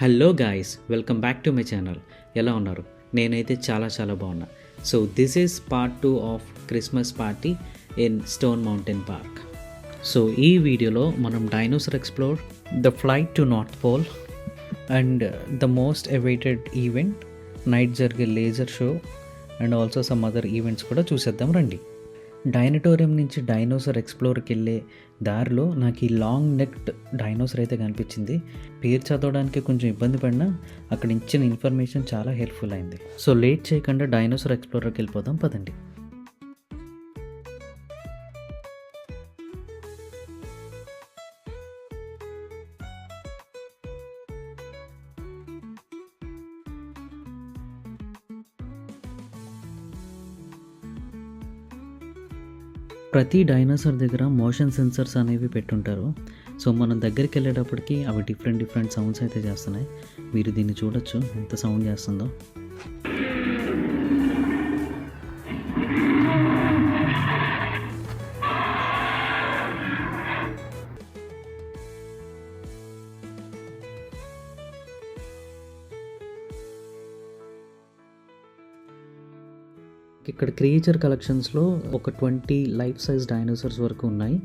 Hello guys, welcome back to my channel. ఎలా ఉన్నారు? నేనైతే చాలా బాగున్నా. So this is part 2 of Christmas party in Stone Mountain Park. So ఈ వీడియోలో మనం dinosaur explore, the flight to north Pole and the most awaited event night జరిగే laser show and also some other events కూడా చూసేద్దాం రండి. డైనటోరియం నుంచి dinosaur ఎక్స్ప్లోర్కి వెళ్ళే దారిలో నాకు ఈ లాంగ్ నెక్డ్ డైనోసార్ అయితే కనిపించింది. పేరు చదవడానికి కొంచెం ఇబ్బంది పడినా అక్కడ ఇచ్చిన ఇన్ఫర్మేషన్ చాలా హెల్ప్ఫుల్ అయింది. సో లేట్ చేయకుండా డైనోసార్ ఎక్స్ప్లోర్కి వెళ్ళిపోదాం పదండి. ప్రతి డైనోసార్ దగ్గర మోషన్ సెన్సర్స్ అనేవి పెట్టుంటారు. సో మనం దగ్గరికి వెళ్ళేటప్పటికి అవి డిఫరెంట్ సౌండ్స్ అయితే చేస్తున్నాయి. మీరు దీన్ని చూడొచ్చు ఎంత సౌండ్ చేస్తుందో. ఇక్కడ క్రియేచర్ కలెక్షన్స్లో ఒక 20 లైఫ్ సైజ్ డైనోసార్స్ వరకు ఉన్నాయి.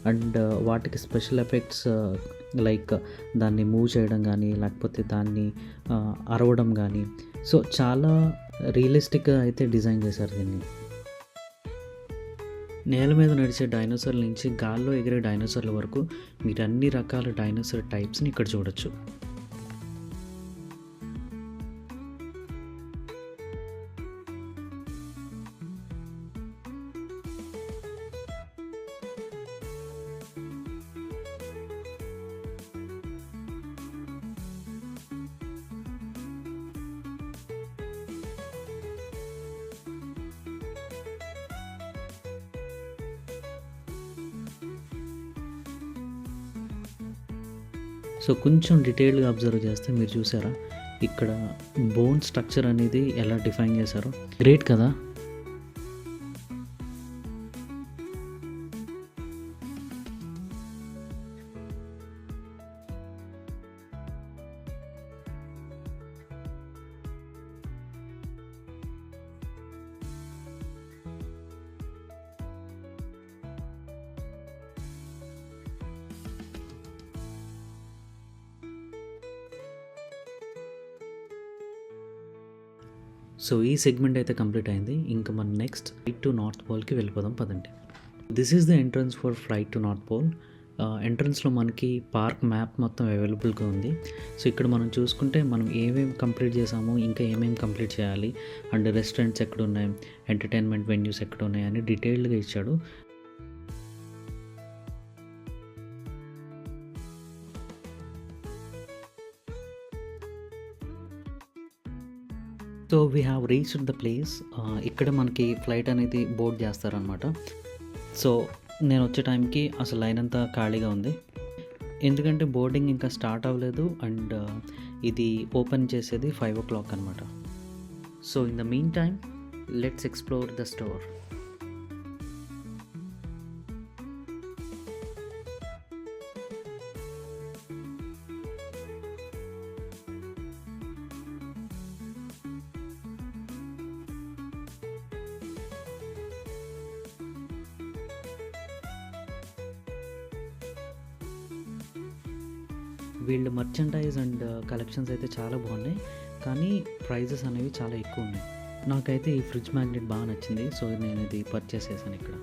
అండ్ వాటికి స్పెషల్ ఎఫెక్ట్స్ లైక్ దాన్ని మూవ్ చేయడం కానీ లేకపోతే దాన్ని అరవడం కానీ, సో చాలా రియలిస్టిక్గా అయితే డిజైన్ చేశారు దీన్ని. నేల మీద నడిచే డైనోసార్ల నుంచి గాల్లో ఎగిరే డైనోసార్ల వరకు మీరు అన్ని రకాల డైనోసార్ టైప్స్ని ఇక్కడ చూడొచ్చు. సో కొంచెం డీటెయిల్గా అబ్జర్వ్ చేస్తే మీరు చూసారా ఇక్కడ బోన్ స్ట్రక్చర్ అనేది ఎలా డిఫైన్ చేశారో. గ్రేట్ కదా. సో ఈ సెగ్మెంట్ అయితే కంప్లీట్ అయింది. ఇంకా మనం నెక్స్ట్ ఫ్లైట్ టు నార్త్ పోల్కి వెళ్ళిపోదాం పదండి. This is the entrance for flight to north pole. ఎంట్రన్స్లో మనకి పార్క్ మ్యాప్ మొత్తం అవైలబుల్గా ఉంది. సో ఇక్కడ మనం చూసుకుంటే మనం ఏమేమి కంప్లీట్ చేసామో, ఇంకా ఏమేమి కంప్లీట్ చేయాలి, అండ్ రెస్టారెంట్స్ ఎక్కడ ఉన్నాయి, ఎంటర్టైన్మెంట్ వెన్యూస్ ఎక్కడ ఉన్నాయి అని డీటెయిల్డ్గా ఇచ్చాడు. So we have reached the place. ఇక్కడ మనకి ఫ్లైట్ అనేది బోర్డ్ చేస్తారనమాట. సో నేను వచ్చే టైంకి అసలు లైన్ అంతా ఖాళీగా ఉంది, ఎందుకంటే బోర్డింగ్ ఇంకా స్టార్ట్ అవ్వలేదు. అండ్ ఇది ఓపెన్ చేసేది 5 o'clock అనమాట. So in the mean time let's explore the store. వీళ్ళ మర్చెండైజ్ అండ్ కలెక్షన్స్ అయితే చాలా బాగున్నాయి, కానీ ప్రైజెస్ అనేవి చాలా ఎక్కువ ఉన్నాయి. నాకైతే ఈ ఫ్రిడ్జ్ మ్యాగ్నెట్ బాగా నచ్చింది, సో నేను ఇది పర్చేస్ చేశాను ఇక్కడ.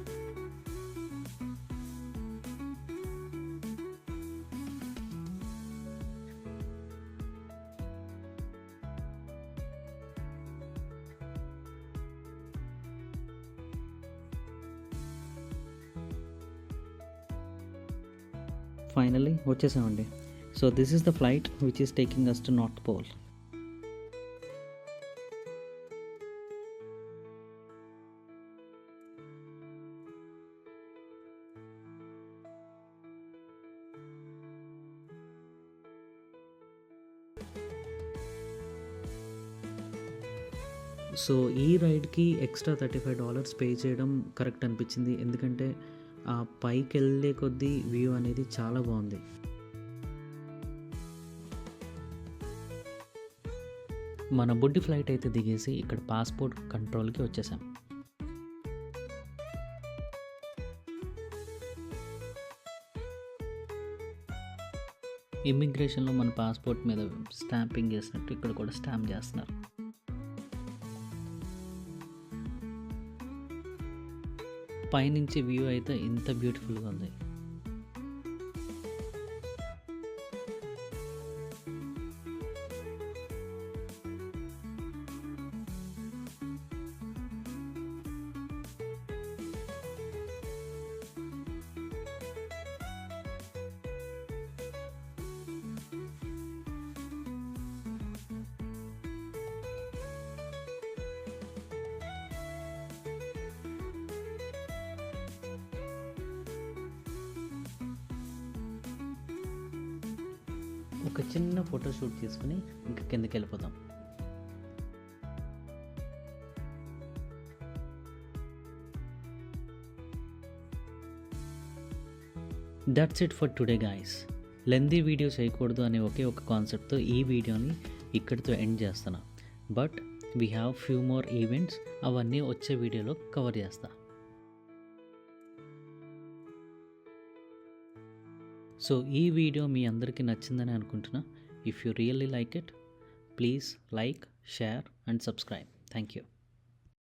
ఫైనల్లీ వచ్చేసామండి. So this is the flight which is taking us to North Pole. So ఈ రైడ్కి ఎక్స్ట్రా $35 పే చేయడం కరెక్ట్ అనిపించింది, ఎందుకంటే ఆ పైకి వెళ్ళే కొద్దీ వ్యూ అనేది చాలా బాగుంది. మన బుడ్డి ఫ్లైట్ అయితే దిగేసి ఇక్కడ పాస్పోర్ట్ కంట్రోల్కి వచ్చేసాం. ఇమ్మిగ్రేషన్లో మన పాస్పోర్ట్ మీద స్టాంపింగ్ చేసినట్టు ఇక్కడ కూడా స్టాంప్ చేస్తున్నారు. పైనుంచి వ్యూ అయితే ఇంత బ్యూటిఫుల్గా ఉంది. ఒక చిన్న ఫోటోషూట్ తీసుకుని ఇంకా కిందకి వెళ్ళిపోతాం. That's it for today guys. Lengthy video చేయకూడదు అనే ఒకే ఒక కాన్సెప్ట్తో ఈ వీడియోని ఇక్కడితో ఎండ్ చేస్తున్నా. But we have few more events, అవన్నీ వచ్చే వీడియోలో కవర్ చేస్తా. సో ఈ వీడియో మీ అందరికీ నచ్చిందని అనుకుంటున్నా. If you really like it, please like, share and subscribe. Thank you.